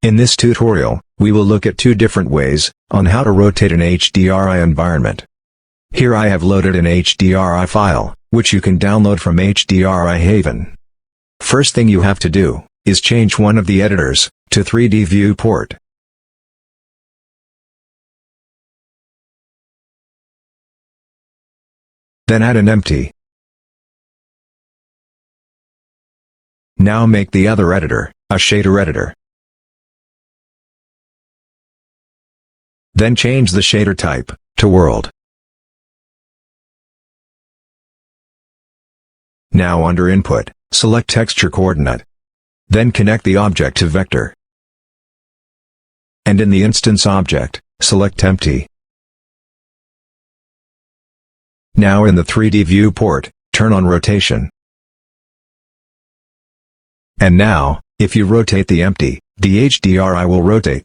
In this tutorial, we will look at two different ways on how to rotate an HDRI environment. Here I have loaded an HDRI file, which you can download from HDRI Haven. First thing you have to do is change one of the editors to 3D viewport. Then add an empty. Now make the other editor a shader editor. Then change the shader type to world. Now under Input, select Texture Coordinate. Then connect the object to Vector. And in the Instance object, select Empty. Now in the 3D viewport, turn on Rotation. And now, if you rotate the empty, the HDRI will rotate.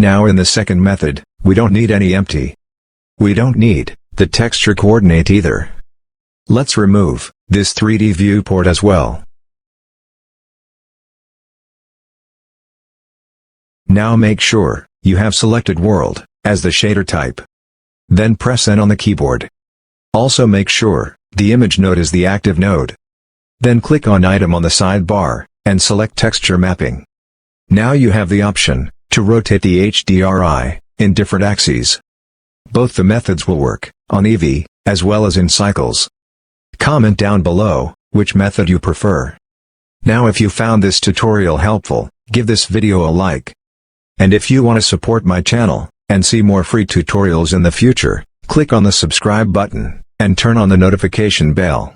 Now in the second method, we don't need any empty. We don't need the texture coordinate either. Let's remove this 3D viewport as well. Now make sure you have selected World as the shader type. Then press N on the keyboard. Also make sure the image node is the active node. Then click on Item on the sidebar and select Texture Mapping. Now you have the option to rotate the HDRI in different axes. Both the methods will work on EV as well as in cycles. Comment down below which method you prefer. Now if you found this tutorial helpful, give this video a like. And if you want to support my channel and see more free tutorials in the future, click on the subscribe button and turn on the notification bell.